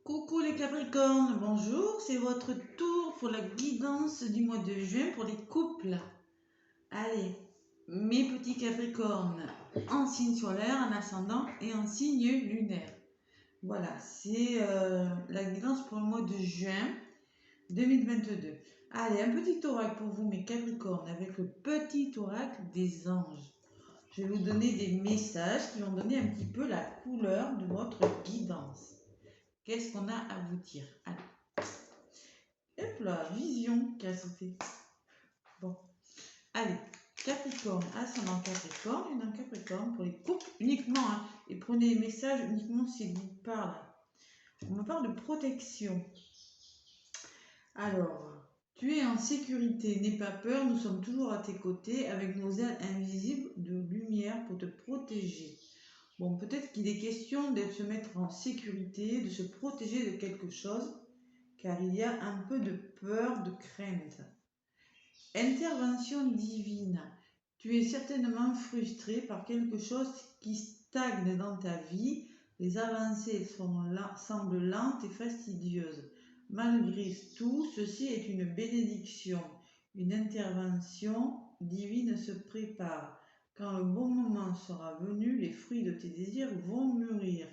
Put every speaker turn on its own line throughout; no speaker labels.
Coucou les Capricornes, bonjour, c'est votre tour pour la guidance du mois de juin pour les couples. Allez, mes petits Capricornes, en signe solaire, en ascendant et en signe lunaire. Voilà, c'est la guidance pour le mois de juin 2022. Allez, un petit oracle pour vous mes Capricornes avec le petit oracle des anges. Je vais vous donner des messages qui vont donner un petit peu la couleur de votre guidance. Qu'est-ce qu'on a à vous dire? Allez. Hop là, vision qui a sauté. Bon. Allez, Capricorne, ascendant Capricorne, et dans Capricorne pour les couples uniquement. Hein, et prenez les messages uniquement s'ils vous parlent. On me parle de protection. Alors, tu es en sécurité, n'aie pas peur, nous sommes toujours à tes côtés avec nos ailes invisibles de lumière pour te protéger. Bon, peut-être qu'il est question de se mettre en sécurité, de se protéger de quelque chose, car il y a un peu de peur, de crainte. Intervention divine. Tu es certainement frustré par quelque chose qui stagne dans ta vie. Les avancées semblent lentes et fastidieuses. Malgré tout, ceci est une bénédiction. Une intervention divine se prépare. Quand le bon moment sera venu, les fruits de tes désirs vont mûrir.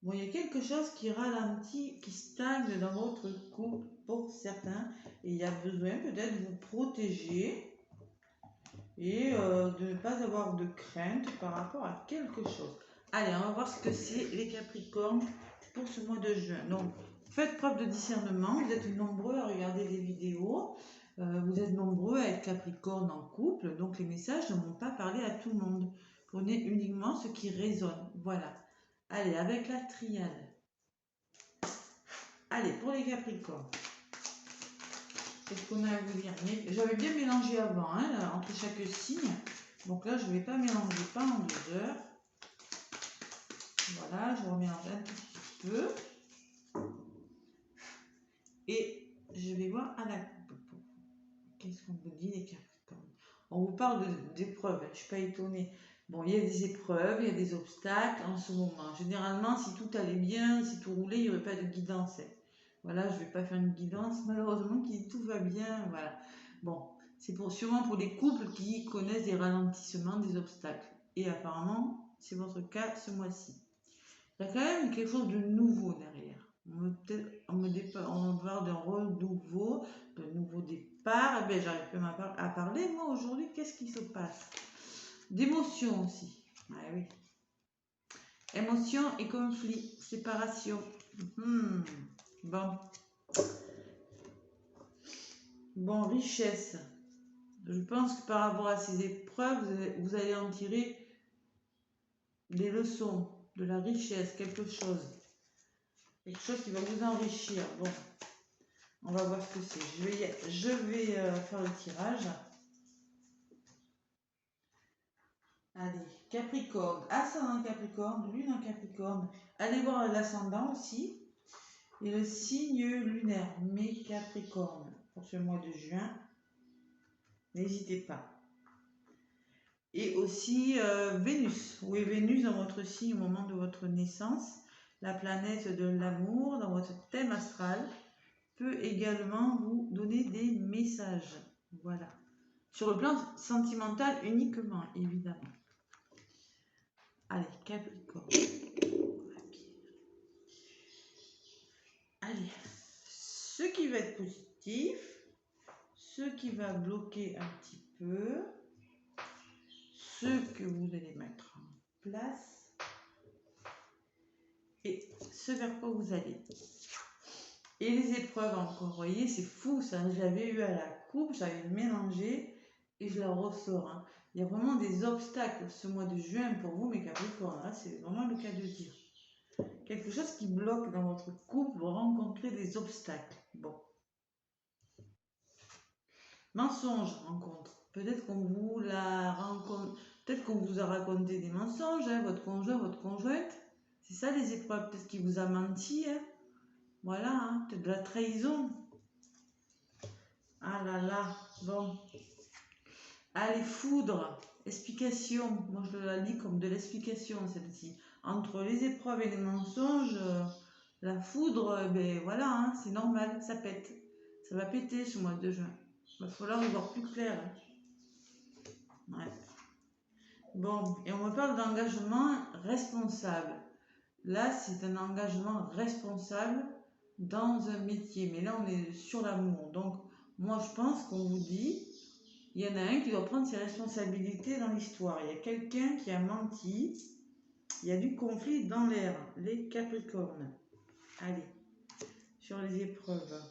Bon, il y a quelque chose qui ralentit, qui stagne dans votre couple pour certains. Et il y a besoin peut-être de vous protéger et de ne pas avoir de crainte par rapport à quelque chose. Allez, on va voir ce que c'est les Capricornes pour ce mois de juin. Donc, faites preuve de discernement. Vous êtes nombreux à regarder les vidéos. Vous êtes nombreux à être Capricorne en couple. Donc, les messages ne vont pas parler à tout le monde. Prenez uniquement ce qui résonne. Voilà. Allez, avec la triade. Allez, pour les Capricornes. Qu'est-ce qu'on a à vous dire? J'avais bien mélangé avant, hein, là, entre chaque signe. Donc là, je ne vais pas mélanger pendant 2 heures. Voilà, je remélange un tout petit peu. Et je vais voir à la coupe. Qu'est-ce qu'on vous dit les Capricornes? On vous parle d'épreuves, je ne suis pas étonnée. Bon, il y a des épreuves, il y a des obstacles en ce moment. Généralement, si tout allait bien, si tout roulait, il n'y aurait pas de guidance. Voilà, je ne vais pas faire une guidance, malheureusement, qui tout va bien. Voilà. Bon, c'est sûrement pour les couples qui connaissent des ralentissements, des obstacles. Et apparemment, c'est votre cas ce mois-ci. Il y a quand même quelque chose de nouveau derrière. On me parle d'un renouveau, de nouveau départ. Eh bien, j'arrive plus à parler, moi, aujourd'hui. Qu'est-ce qui se passe? D'émotions aussi. Ah oui. Émotion et conflit, séparation. Bon. Bon, richesse. Je pense que par rapport à ces épreuves, vous allez en tirer des leçons, de la richesse, quelque chose. Quelque chose qui va vous enrichir. Bon, on va voir ce que c'est. Je vais faire le tirage. Allez, Capricorne, ascendant Capricorne, lune en Capricorne. Allez voir l'ascendant aussi. Et le signe lunaire, mes Capricornes, pour ce mois de juin. N'hésitez pas. Et aussi Vénus. Oui, Vénus dans votre signe au moment de votre naissance. La planète de l'amour dans votre thème astral peut également vous donner des messages. Voilà. Sur le plan sentimental uniquement, évidemment. Allez, Capricorne. Allez, ce qui va être positif, ce qui va bloquer un petit peu, ce que vous allez mettre en place et ce vers quoi vous allez. Et les épreuves encore, vous voyez, c'est fou ça, je l'avais eu à la coupe, j'avais mélangé et je la ressors. Hein. Il y a vraiment des obstacles ce mois de juin pour vous, mes Capricornes, hein, c'est vraiment le cas de dire. Quelque chose qui bloque dans votre couple, vous rencontrez des obstacles. Bon. Mensonge, rencontre. Peut-être qu'on vous la rencontre, peut-être qu'on vous a raconté des mensonges, hein, votre conjoint, votre conjointe. C'est ça les épreuves, peut-être qu'il vous a menti. Hein. Voilà, hein, peut-être de la trahison. Ah là là, bon. Allez, foudre, explication. Moi, je la lis comme de l'explication, celle-ci. Entre les épreuves et les mensonges, La foudre, ben voilà, hein, c'est normal, ça pète. Ça va péter ce mois de juin. Il va falloir y voir plus clair. Hein. Ouais. Bon, et on me parle d'engagement responsable. Là, c'est un engagement responsable dans un métier. Mais là, on est sur l'amour. Donc, moi, je pense qu'on vous dit, il y en a un qui doit prendre ses responsabilités dans l'histoire. Il y a quelqu'un qui a menti. Il y a du conflit dans l'air. Les Capricornes. Allez, sur les épreuves.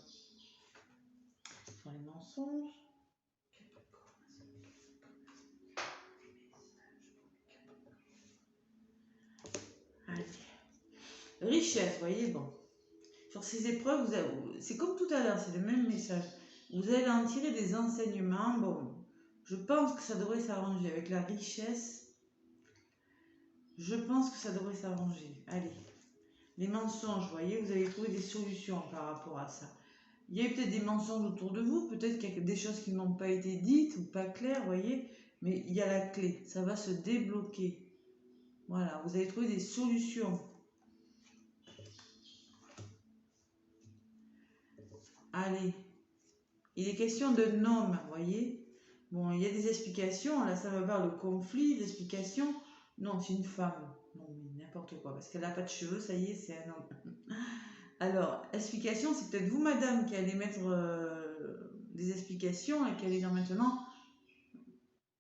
Sur les mensonges. Allez. Richesse, vous voyez, bon. Sur ces épreuves, c'est comme tout à l'heure, c'est le même message. Vous allez en tirer des enseignements. Bon, je pense que ça devrait s'arranger avec la richesse. Je pense que ça devrait s'arranger. Allez. Les mensonges, vous voyez, vous allez trouver des solutions par rapport à ça. Il y a peut-être des mensonges autour de vous, peut-être qu'il y a des choses qui n'ont pas été dites ou pas claires, vous voyez, mais il y a la clé, ça va se débloquer. Voilà, vous allez trouver des solutions. Allez, il est question d'un homme, vous voyez. Bon, il y a des explications, là ça me parle de conflit, d'explications. Non, c'est une femme. Non, mais n'importe quoi, parce qu'elle n'a pas de cheveux, ça y est, c'est un homme. Alors, explication, c'est peut-être vous, madame, qui allez mettre des explications et qui allez dire maintenant,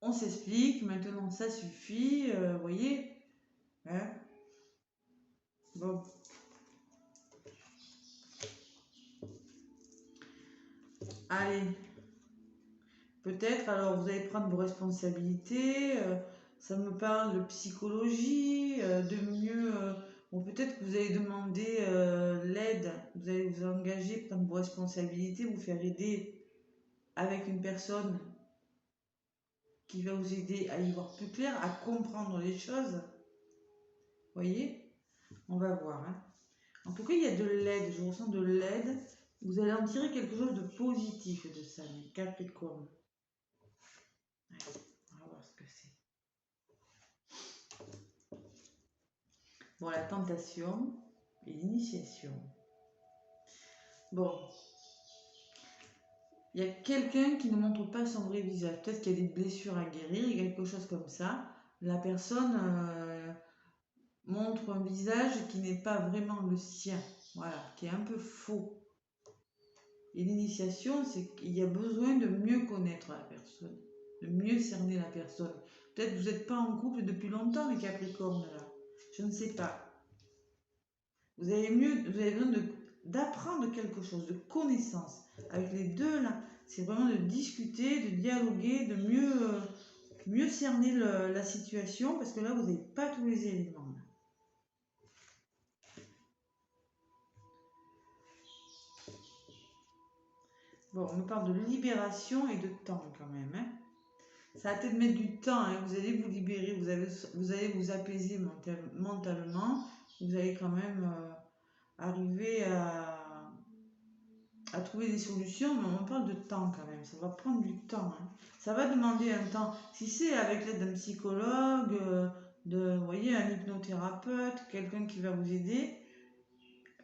on s'explique, maintenant ça suffit, vous voyez. Hein. Bon. Allez. Peut-être, alors vous allez prendre vos responsabilités, ça me parle de psychologie, de mieux... bon, peut-être que vous allez demander l'aide, vous allez vous engager, prendre vos responsabilités, vous faire aider avec une personne qui va vous aider à y voir plus clair, à comprendre les choses. Vous voyez? On va voir. Hein. En tout cas, il y a de l'aide, je ressens de l'aide. Vous allez en tirer quelque chose de positif de ça, les Capricornes. Allez, on va voir ce que c'est. Bon, la tentation et l'initiation. Bon, il y a quelqu'un qui ne montre pas son vrai visage. Peut-être qu'il y a des blessures à guérir, quelque chose comme ça. La personne montre un visage qui n'est pas vraiment le sien. Voilà, qui est un peu faux. Et l'initiation, c'est qu'il y a besoin de mieux connaître la personne, de mieux cerner la personne. Peut-être que vous n'êtes pas en couple depuis longtemps, les Capricornes, là. Je ne sais pas. Vous avez besoin d'apprendre quelque chose, de connaissance. Avec les deux, là, c'est vraiment de discuter, de dialoguer, de mieux cerner la situation, parce que là, vous n'avez pas tous les éléments. Là. Bon, on nous parle de libération et de temps quand même. Hein. Ça va peut-être mettre du temps, hein. Vous allez vous libérer, vous allez vous apaiser mentalement, vous allez quand même arriver à trouver des solutions, mais on parle de temps quand même, ça va prendre du temps. Hein. Ça va demander un temps. Si c'est avec l'aide d'un psychologue, vous voyez, un hypnothérapeute, quelqu'un qui va vous aider,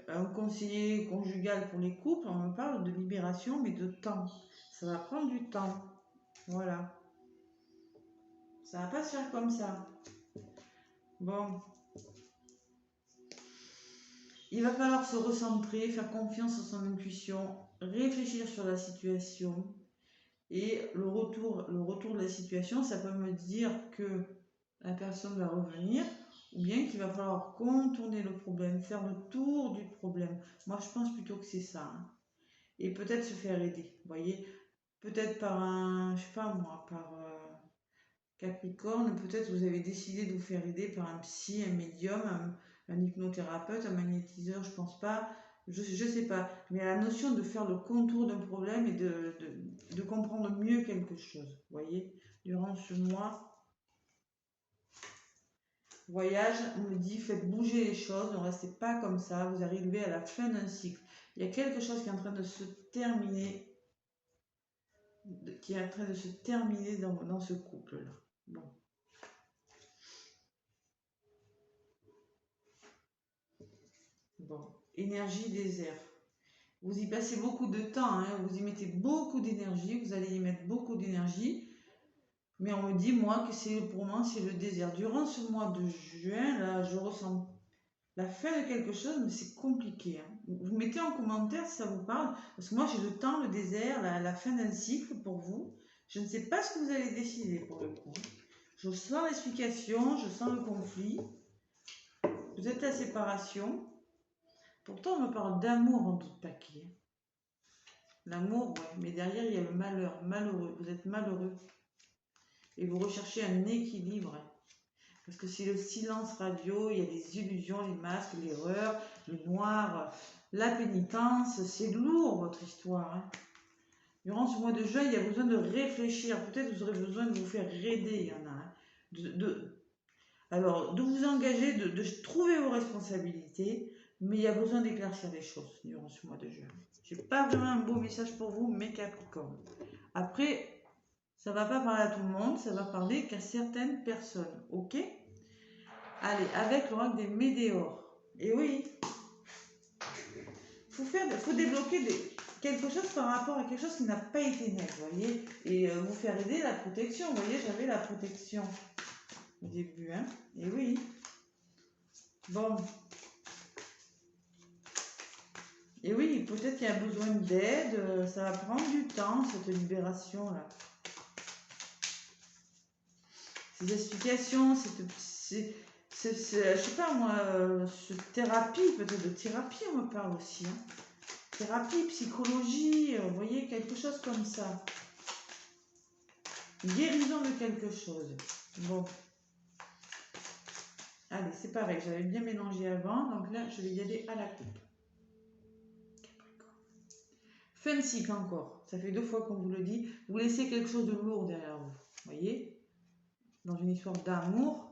un conseiller conjugal pour les couples, on parle de libération, mais de temps. Ça va prendre du temps. Voilà. Ça va pas se faire comme ça. Bon. Il va falloir se recentrer, faire confiance en son intuition, réfléchir sur la situation. Et le retour de la situation, ça peut me dire que la personne va revenir ou bien qu'il va falloir contourner le problème, faire le tour du problème. Moi, je pense plutôt que c'est ça. Hein. Et peut-être se faire aider, vous voyez. Peut-être par un, je sais pas moi, par Capricorne, peut-être vous avez décidé de vous faire aider par un psy, un médium, un hypnothérapeute, un magnétiseur, je pense pas, je sais pas. Mais la notion de faire le contour d'un problème et de comprendre mieux quelque chose, vous voyez, durant ce mois. Voyage, on me dit, faites bouger les choses, ne restez pas comme ça, vous arrivez à la fin d'un cycle. Il y a quelque chose qui est en train de se terminer, dans ce couple-là. Bon. Bon. énergie désert. Vous y passez beaucoup de temps, hein, vous y mettez beaucoup d'énergie, vous allez y mettre beaucoup d'énergie. Mais on me dit, moi, que pour moi, c'est le désert. Durant ce mois de juin, là, je ressens la fin de quelque chose, mais c'est compliqué. Hein. Vous mettez en commentaire si ça vous parle, parce que moi, j'ai le temps, le désert, la fin d'un cycle pour vous. Je ne sais pas ce que vous allez décider pour le coup. Je sens l'explication, je sens le conflit. Peut-être la séparation. Pourtant, on me parle d'amour en tout paquet. L'amour, ouais, mais derrière, il y a le malheur, malheureux. Vous êtes malheureux. Et vous recherchez un équilibre. Parce que c'est le silence radio, il y a des illusions, les masques, l'erreur, le noir, la pénitence. C'est lourd, votre histoire. Hein. Durant ce mois de juin, il y a besoin de réfléchir. Peut-être vous aurez besoin de vous faire aider, il y en a. Hein. Alors, de vous engager, de trouver vos responsabilités, mais il y a besoin d'éclaircir les choses durant ce mois de juin. Je n'ai pas vraiment un beau message pour vous, mes Capricornes. Après, ça ne va pas parler à tout le monde, ça va parler qu'à certaines personnes, ok? Allez, avec l'oracle des météores. Et oui, faut débloquer quelque chose par rapport à quelque chose qui n'a pas été net, vous voyez? Et vous faire aider la protection. Vous voyez, j'avais la protection au début, hein? Et oui. Bon. Et oui, peut-être qu'il y a besoin d'aide, ça va prendre du temps, cette libération-là. Ces explications, je sais pas moi, thérapie, peut-être de thérapie, on me parle aussi. Hein. Thérapie, psychologie, vous voyez, quelque chose comme ça. Guérison de quelque chose. Bon. Allez, c'est pareil, j'avais bien mélangé avant, donc là, je vais y aller à la coupe. Fin de cycle encore. Ça fait 2 fois qu'on vous le dit. Vous laissez quelque chose de lourd derrière vous. Vous voyez? Dans une histoire d'amour,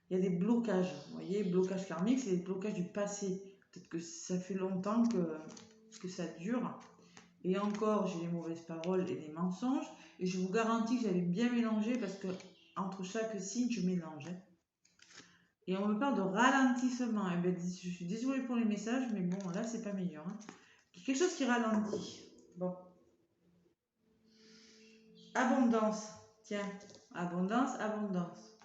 il y a des blocages. Vous voyez, blocage karmique, c'est des blocages du passé. Peut-être que ça fait longtemps que ça dure. Et encore, j'ai les mauvaises paroles et les mensonges. Et je vous garantis que j'avais bien mélangé parce que entre chaque signe, je mélange. Hein. Et on me parle de ralentissement. Eh bien, je suis désolée pour les messages, mais bon, là, c'est pas meilleur. Hein. Quelque chose qui ralentit. Bon. Abondance. Tiens, abondance, abondance.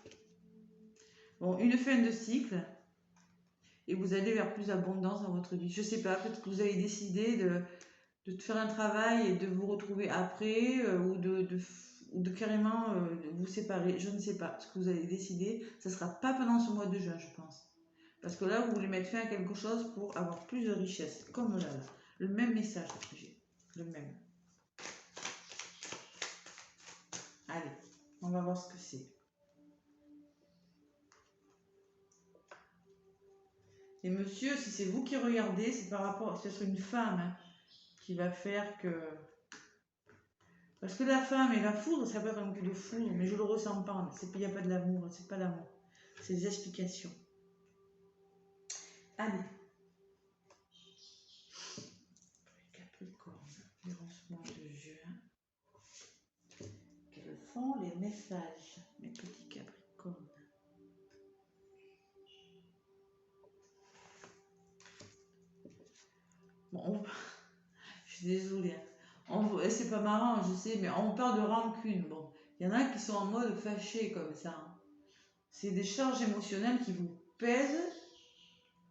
Bon, une fin de cycle. Et vous allez vers plus d'abondance dans votre vie. Je sais pas, peut-être que vous avez décidé de faire un travail et de vous retrouver après ou de carrément vous séparer. Je ne sais pas ce que vous avez décidé. Ça ne sera pas pendant ce mois de juin, je pense. Parce que là, vous voulez mettre fin à quelque chose pour avoir plus de richesse. Comme là. Le même message que j'ai. Le même. Allez, on va voir ce que c'est. Et monsieur, si c'est vous qui regardez, c'est par rapport, c'est sur une femme hein, qui va faire que... Parce que la femme et la foudre, ça peut être un coup de foudre, mais je le ressens pas. Il n'y a pas de l'amour, c'est pas l'amour. C'est des explications. Allez. Capricorne, durant ce mois de juin, quels sont les messages, mes petits Capricornes? Bon, je suis désolée. C'est pas marrant, je sais, mais on parle de rancune. Bon, il y en a qui sont en mode fâché comme ça. Hein. C'est des charges émotionnelles qui vous pèsent,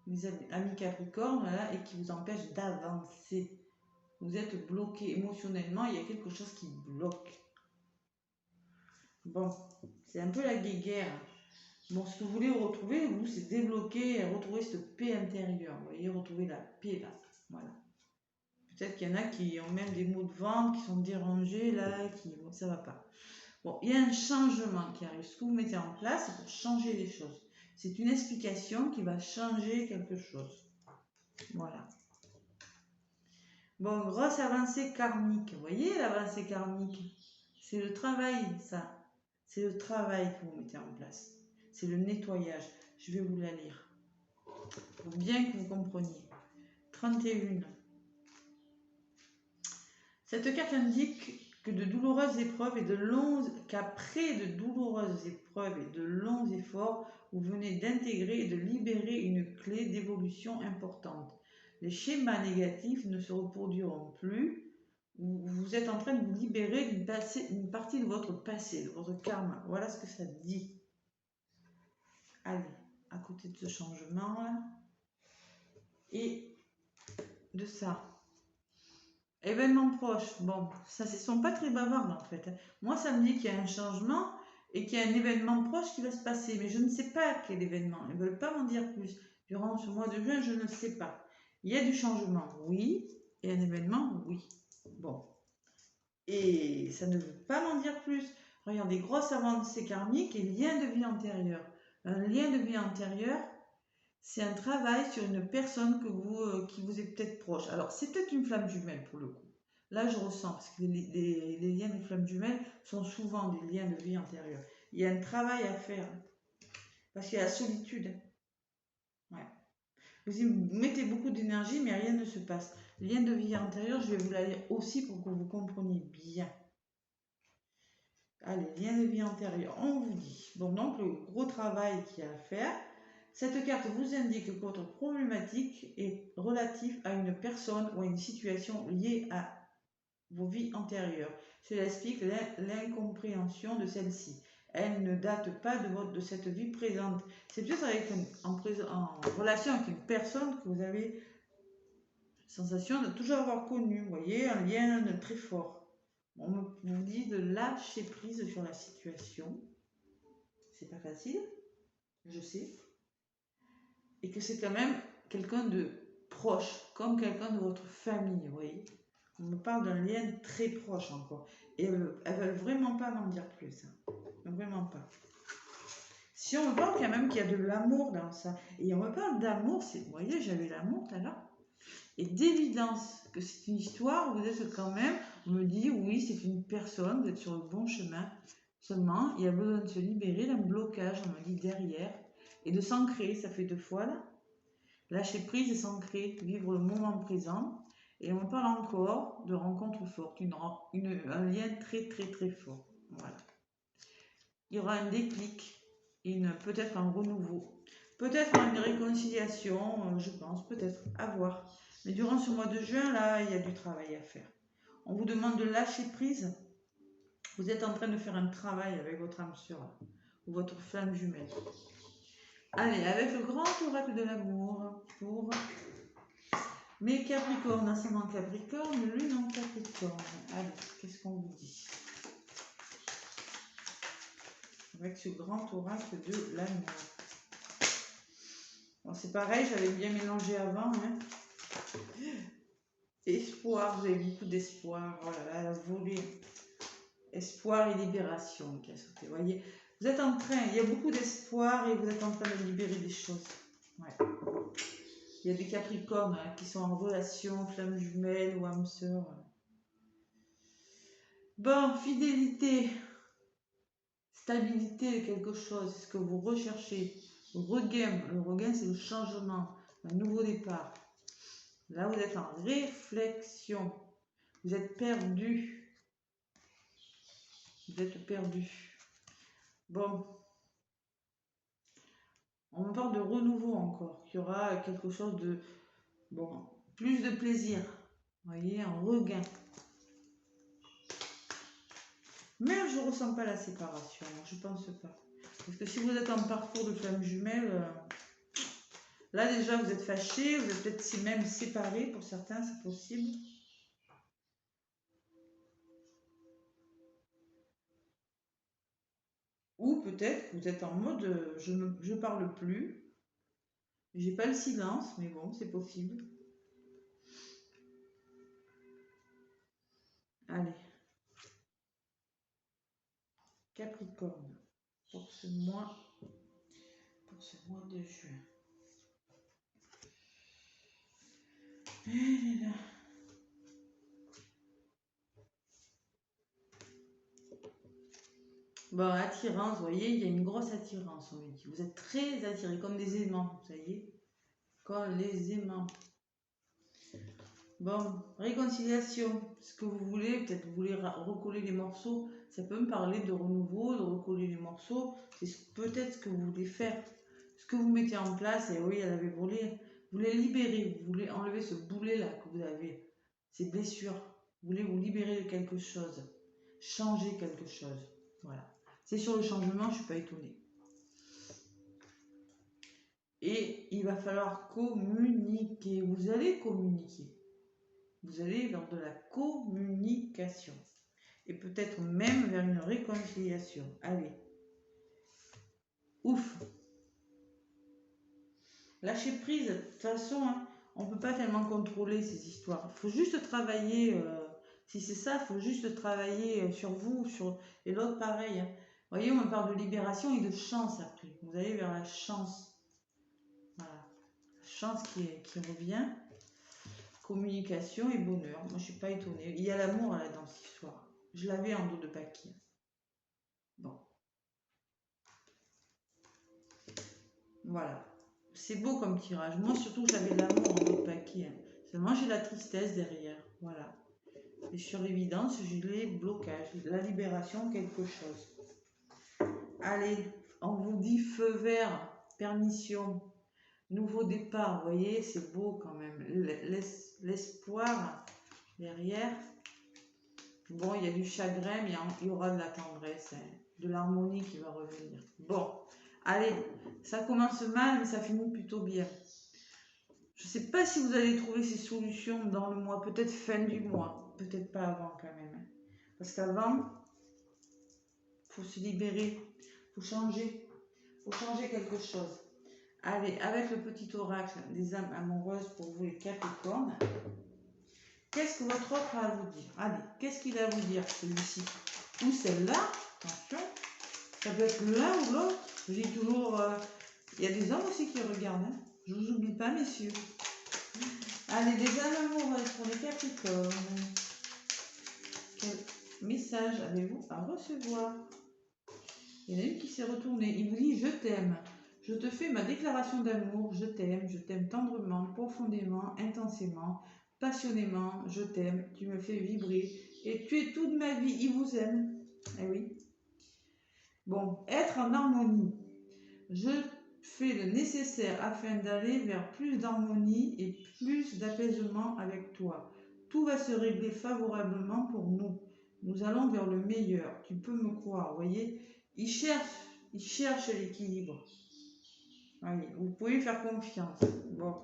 mes amis Capricorne, voilà, et qui vous empêchent d'avancer. Vous êtes bloqué émotionnellement, il y a quelque chose qui bloque. Bon, c'est un peu la guéguerre. Bon, ce que vous voulez retrouver, vous, c'est débloquer et retrouver cette paix intérieure. Vous voyez, retrouver la paix là. Voilà. Peut-être qu'il y en a qui ont même des maux de ventre, qui sont dérangés là, bon, ça va pas. Bon, il y a un changement qui arrive. Ce que vous mettez en place, c'est pour changer les choses. C'est une explication qui va changer quelque chose. Voilà. Bon, grosse avancée karmique. Vous voyez l'avancée karmique? C'est le travail, ça. C'est le travail que vous mettez en place. C'est le nettoyage. Je vais vous la lire. Pour bien que vous compreniez. 31. Cette carte indique que de douloureuses épreuves et qu'après de douloureuses épreuves et de longs efforts, vous venez d'intégrer et de libérer une clé d'évolution importante. Les schémas négatifs ne se reproduiront plus. Vous êtes en train de vous libérer d'une partie de votre passé, de votre karma. Voilà ce que ça dit. Allez, à côté de ce changement-là. Et de ça. Événements proches. Bon, ça, ils sont pas très bavards en fait. Moi, ça me dit qu'il y a un changement et qu'il y a un événement proche qui va se passer. Mais je ne sais pas quel événement. Ils ne veulent pas m'en dire plus. Durant ce mois de juin, je ne sais pas. Il y a du changement, oui. Et un événement, oui. Bon. Et ça ne veut pas m'en dire plus. Regardez, grosse avancée karmique et lien de vie antérieure. Un lien de vie antérieure, c'est un travail sur une personne qui vous est peut-être proche. Alors, c'est peut-être une flamme jumelle pour le coup. Là, je ressens, parce que les liens de flamme jumelle sont souvent des liens de vie antérieure. Il y a un travail à faire, parce qu'il y a la solitude. Ouais. Vous y mettez beaucoup d'énergie, mais rien ne se passe. Lien de vie antérieure, je vais vous la lire aussi pour que vous compreniez bien. Allez, lien de vie antérieure, on vous dit. Bon, donc, le gros travail qu'il y a à faire. Cette carte vous indique que votre problématique est relative à une personne ou à une situation liée à vos vies antérieures. Cela explique l'incompréhension de celle-ci. Elle ne date pas de cette vie présente. C'est peut-être en relation avec une personne que vous avez la sensation de toujours avoir connu. Vous voyez, un lien très fort. On vous dit de lâcher prise sur la situation. C'est pas facile, je sais. Et que c'est quand même quelqu'un de proche, comme quelqu'un de votre famille, vous voyez. On me parle d'un lien très proche encore. Et elles ne veulent vraiment pas m'en dire plus. Hein. Vraiment pas. Si on me parle quand même qu'il y a de l'amour dans ça, et on me parle d'amour, vous voyez, j'avais l'amour tout à l'heure, et d'évidence que c'est une histoire, vous êtes quand même, on me dit, oui, c'est une personne, vous êtes sur le bon chemin. Seulement, il y a besoin de se libérer d'un blocage, on me dit, derrière. Et de s'ancrer, ça fait 2 fois là. Lâcher prise et s'ancrer, vivre le moment présent. Et on parle encore de rencontres fortes, un lien très très très fort. Voilà. Il y aura un déclic, peut-être un renouveau, peut-être une réconciliation, je pense, peut-être, à voir. Mais durant ce mois de juin, là, il y a du travail à faire. On vous demande de lâcher prise. Vous êtes en train de faire un travail avec votre âme sœur ou votre flamme jumelle. Allez, avec le grand oracle de l'amour pour mes Capricornes, ascendant Capricorne, lune en Capricorne. Allez, qu'est-ce qu'on vous dit? Avec ce grand oracle de l'amour. Bon, c'est pareil, j'avais bien mélangé avant. Hein. Espoir, vous avez beaucoup d'espoir. Voilà, la volée. Espoir et libération qui a sauté. Vous voyez, vous êtes en train, il y a beaucoup d'espoir et vous êtes en train de libérer des choses. Ouais. Il y a des Capricornes hein, qui sont en relation, flamme jumelle ou âme sœur. Bon, fidélité, stabilité de quelque chose, c'est ce que vous recherchez. Regain, le regain c'est le changement, un nouveau départ. Là vous êtes en réflexion, vous êtes perdu. Vous êtes perdu. Bon. On me parle de renouveau encore. Il y aura quelque chose de... Bon, plus de plaisir. Vous voyez, un regain. Mais je ne ressens pas la séparation. Je ne pense pas. Parce que si vous êtes en parcours de flamme jumelle, là déjà vous êtes fâchés, vous êtes peut-être même séparés pour certains, c'est possible. Ou peut-être que vous êtes en mode je parle plus. J'ai pas le silence, mais bon, c'est possible. Allez. Capricorne. Pour ce mois de juin. Et là. Bon, attirance, vous voyez, il y a une grosse attirance, on me dit. Vous êtes très attirés, comme des aimants, vous voyez. Comme les aimants. Bon, réconciliation. Ce que vous voulez, peut-être vous voulez recoller les morceaux. Ça peut me parler de renouveau, de recoller les morceaux. C'est peut-être ce que vous voulez faire. Ce que vous mettez en place, et oui, elle avait volé. Vous voulez libérer, vous voulez enlever ce boulet-là que vous avez, ces blessures. Vous voulez vous libérer de quelque chose, changer quelque chose. Voilà. C'est sur le changement, je ne suis pas étonnée. Et il va falloir communiquer. Vous allez communiquer. Vous allez vers de la communication. Et peut-être même vers une réconciliation. Allez. Ouf. Lâcher prise. De toute façon, hein, on ne peut pas tellement contrôler ces histoires. Il faut juste travailler. Si c'est ça, il faut juste travailler sur vous, sur et l'autre pareil. Hein. Vous voyez, on parle de libération et de chance après. Vous allez vers la chance. Voilà. La chance qui revient. Communication et bonheur. Moi, je suis pas étonnée. Il y a l'amour là dans cette histoire. Je l'avais en dos de paquet. Bon. Voilà. C'est beau comme tirage. Moi, surtout, j'avais l'amour en dos de paquet. Seulement, j'ai la tristesse derrière. Voilà. Et sur l'évidence, j'ai les blocages. La libération, quelque chose. Allez, on vous dit feu vert, permission, nouveau départ. Vous voyez, c'est beau quand même. L'espoir derrière. Bon, il y a du chagrin, mais il y aura de la tendresse, hein, de l'harmonie qui va revenir. Bon, allez, ça commence mal, mais ça finit plutôt bien. Je ne sais pas si vous allez trouver ces solutions dans le mois, peut-être fin du mois, peut-être pas avant quand même. Hein. Parce qu'avant, il faut se libérer, il faut changer quelque chose. Allez, avec le petit oracle des âmes amoureuses pour vous les Capricornes, qu'est-ce que votre autre a à vous dire? Allez, qu'est-ce qu'il a à vous dire, celui-ci? Ou celle-là, attention, ça peut être l'un ou l'autre. Je dis toujours, il y a des hommes aussi qui regardent, hein. Je vous oublie pas, messieurs. Allez, des âmes amoureuses pour les Capricornes. Quel message avez-vous à recevoir? Il y en a une qui s'est retournée. Il vous dit, je t'aime. Je te fais ma déclaration d'amour. Je t'aime tendrement, profondément, intensément. Passionnément, je t'aime, tu me fais vibrer et tu es toute ma vie, il vous aime. Eh oui. Bon, être en harmonie. Je fais le nécessaire afin d'aller vers plus d'harmonie et plus d'apaisement avec toi. Tout va se régler favorablement pour nous. Nous allons vers le meilleur. Tu peux me croire, vous voyez. Il cherche l'équilibre. Voyez, vous pouvez faire confiance. Bon.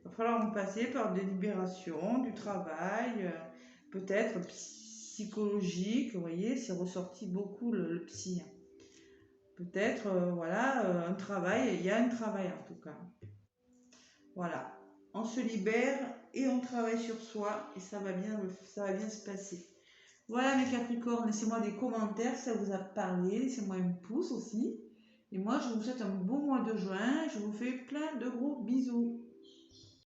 Il va falloir en passer par des libérations, du travail, peut-être psychologique, vous voyez, c'est ressorti beaucoup le psy. Peut-être, voilà, un travail, il y a un travail en tout cas. Voilà, on se libère et on travaille sur soi et ça va bien se passer. Voilà mes Capricornes, laissez-moi des commentaires si ça vous a parlé, laissez-moi un pouce aussi. Et moi, je vous souhaite un bon mois de juin, je vous fais plein de gros bisous.